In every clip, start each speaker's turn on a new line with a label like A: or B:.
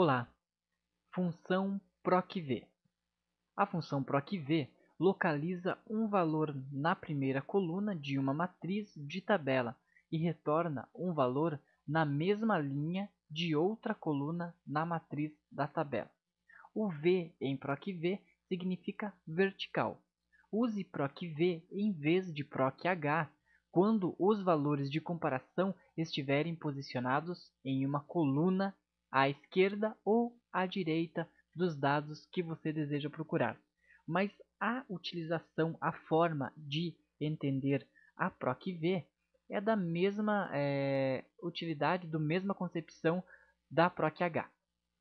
A: Olá, função PROC-V. A função PROC-V localiza um valor na primeira coluna de uma matriz de tabela e retorna um valor na mesma linha de outra coluna na matriz da tabela. O V em PROC-V significa vertical. Use PROC-V em vez de PROC-H quando os valores de comparação estiverem posicionados em uma coluna à esquerda ou à direita dos dados que você deseja procurar. Mas a utilização, a forma de entender a PROC-V é da mesma utilidade, da mesma concepção da PROC-H.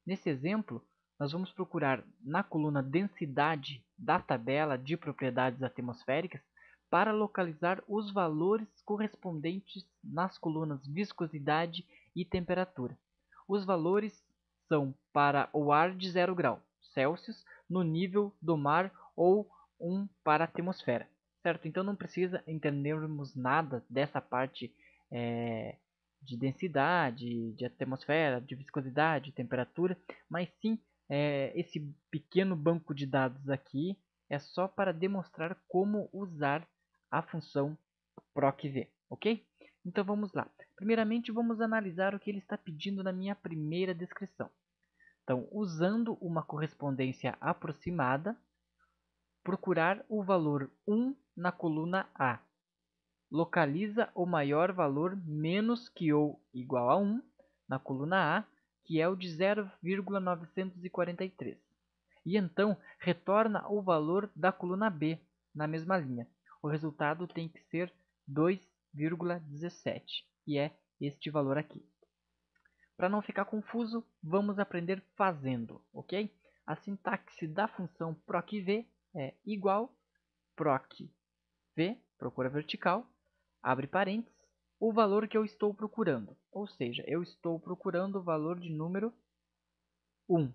A: Nesse exemplo, nós vamos procurar na coluna densidade da tabela de propriedades atmosféricas para localizar os valores correspondentes nas colunas viscosidade e temperatura. Os valores são para o ar de 0 grau Celsius no nível do mar ou 1 para a atmosfera, certo? Então não precisa entendermos nada dessa parte de densidade, de atmosfera, de viscosidade, temperatura, mas sim esse pequeno banco de dados aqui é só para demonstrar como usar a função PROC-V, ok? Então vamos lá. Primeiramente vamos analisar o que ele está pedindo na minha primeira descrição. Então, usando uma correspondência aproximada, procurar o valor 1 na coluna A. Localiza o maior valor menos que ou igual a 1 na coluna A, que é o de 0,943. E então retorna o valor da coluna B na mesma linha. O resultado tem que ser 2,17 e é este valor aqui. Para não ficar confuso, vamos aprender fazendo, ok? A sintaxe da função PROC-V é igual PROC-V, procura vertical, abre parênteses, o valor que eu estou procurando. Ou seja, eu estou procurando o valor de número 1.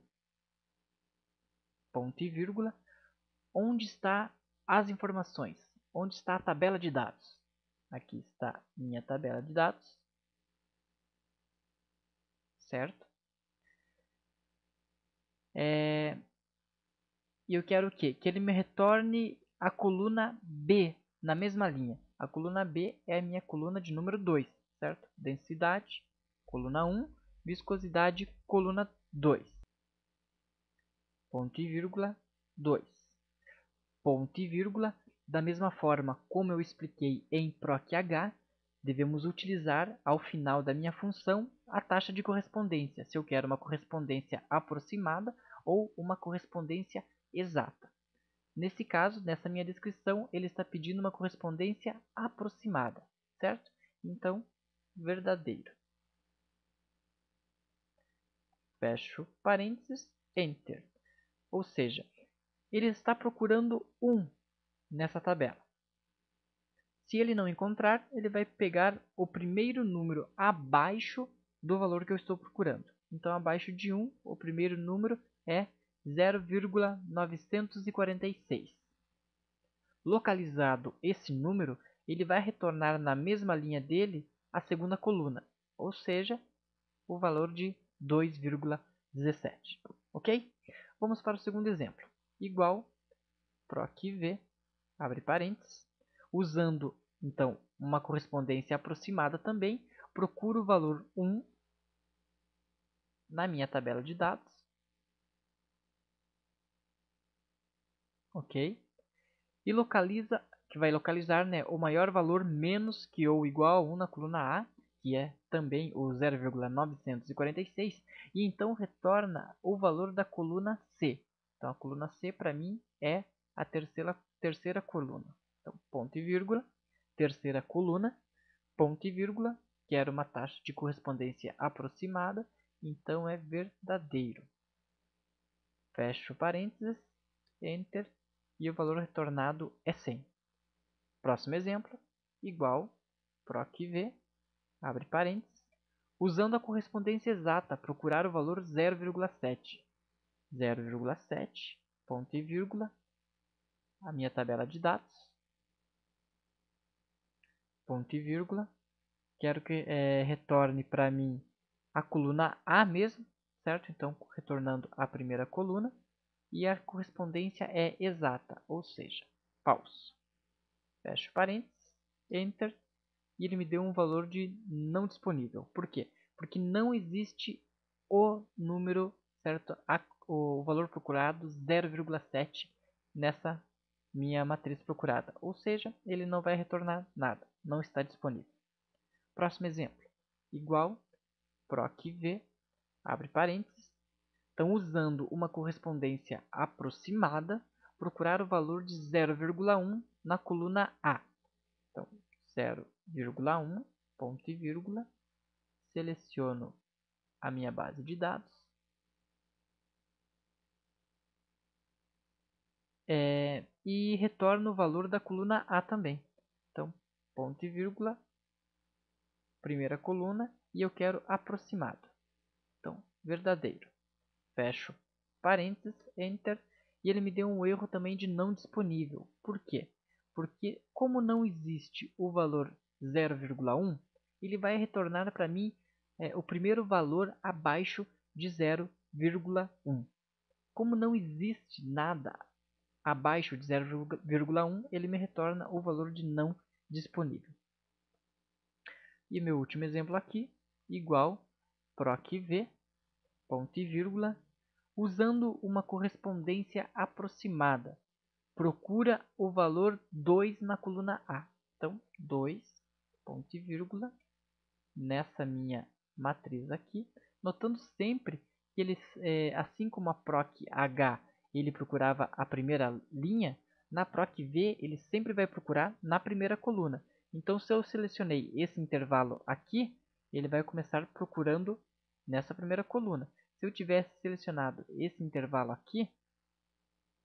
A: Ponto e vírgula. Onde está as informações? Onde está a tabela de dados? Aqui está minha tabela de dados. Certo? E eu quero o quê? Que ele me retorne a coluna B na mesma linha. A coluna B é a minha coluna de número 2, certo? Densidade, coluna 1, viscosidade, coluna 2. Ponto e vírgula 2. Ponto e vírgula. Da mesma forma como eu expliquei em PROC-H, devemos utilizar ao final da minha função a taxa de correspondência, se eu quero uma correspondência aproximada ou uma correspondência exata. Nesse caso, nessa minha descrição, ele está pedindo uma correspondência aproximada, certo? Então, verdadeiro. Fecho parênteses, Enter. Ou seja, ele está procurando 1 nessa tabela. Se ele não encontrar, ele vai pegar o primeiro número abaixo do valor que eu estou procurando. Então, abaixo de 1, o primeiro número é 0,946. Localizado esse número, ele vai retornar na mesma linha dele a segunda coluna, ou seja, o valor de 2,17. Ok? Vamos para o segundo exemplo. Igual PROC-V, abre parênteses, usando então uma correspondência aproximada também, procuro o valor 1 na minha tabela de dados. Ok? E localiza, que vai localizar o maior valor menos que ou igual a 1 na coluna A, que é também o 0,946, e então retorna o valor da coluna C. Então a coluna C para mim é a terceira coluna. Então, ponto e vírgula, terceira coluna, ponto e vírgula, quero uma taxa de correspondência aproximada, então é verdadeiro. Fecho parênteses, Enter, e o valor retornado é 100. Próximo exemplo, igual PROC-V, abre parênteses, usando a correspondência exata, procurar o valor 0,7. 0,7, ponto e vírgula, a minha tabela de dados, ponto e vírgula, quero que retorne para mim a coluna A mesmo, certo? Então, retornando a primeira coluna, e a correspondência é exata, ou seja, falso. Fecho parênteses, Enter, e ele me deu um valor de não disponível. Por quê? Porque não existe o número, certo? O valor procurado 0,7 nessa minha matriz procurada. Ou seja, ele não vai retornar nada, não está disponível. Próximo exemplo. Igual proc_v, abre parênteses. Então, usando uma correspondência aproximada, procurar o valor de 0,1 na coluna A. Então, 0,1, ponto e vírgula, seleciono a minha base de dados e retorno o valor da coluna A também. Então, ponto e vírgula, primeira coluna, e eu quero aproximado. Então, verdadeiro. Fecho parênteses, Enter, e ele me deu um erro também de não disponível. Por quê? Porque como não existe o valor 0,1, ele vai retornar para mim o primeiro valor abaixo de 0,1. Como não existe nada abaixo de 0,1, ele me retorna o valor de não disponível. E meu último exemplo aqui, igual proc_v, ponto e vírgula, usando uma correspondência aproximada. Procura o valor 2 na coluna A. Então, 2, ponto e vírgula, nessa minha matriz aqui, notando sempre que ele, assim como a proc_h ele procurava a primeira linha, na proc_v ele sempre vai procurar na primeira coluna. Então, se eu selecionei esse intervalo aqui, ele vai começar procurando nessa primeira coluna. Se eu tivesse selecionado esse intervalo aqui,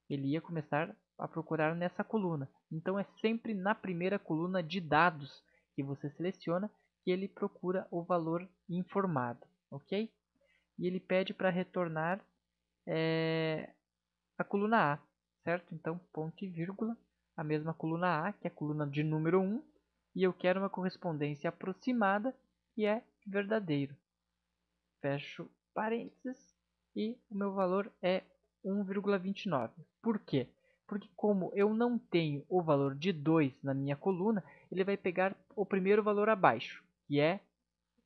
A: ele ia começar a procurar nessa coluna. Então, é sempre na primeira coluna de dados que você seleciona que ele procura o valor informado, ok? E ele pede para retornar a coluna A, certo? Então, ponto e vírgula, a mesma coluna A, que é a coluna de número 1, e eu quero uma correspondência aproximada, que é verdadeiro. Fecho parênteses e o meu valor é 1,29. Por quê? Porque como eu não tenho o valor de 2 na minha coluna, ele vai pegar o primeiro valor abaixo, que é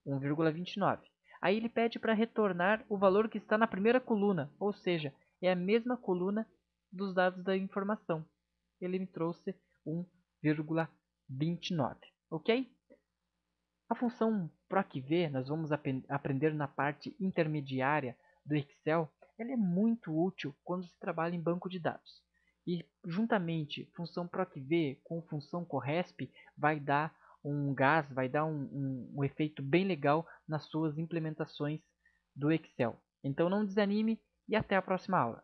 A: 1,29. Aí ele pede para retornar o valor que está na primeira coluna, ou seja, é a mesma coluna dos dados da informação. Ele me trouxe 1,29, ok? A função proc_v, nós vamos aprender na parte intermediária do Excel, ela é muito útil quando se trabalha em banco de dados. E juntamente função proc_v com função corresp vai dar um gás, vai dar um efeito bem legal nas suas implementações do Excel. Então não desanime e até a próxima aula.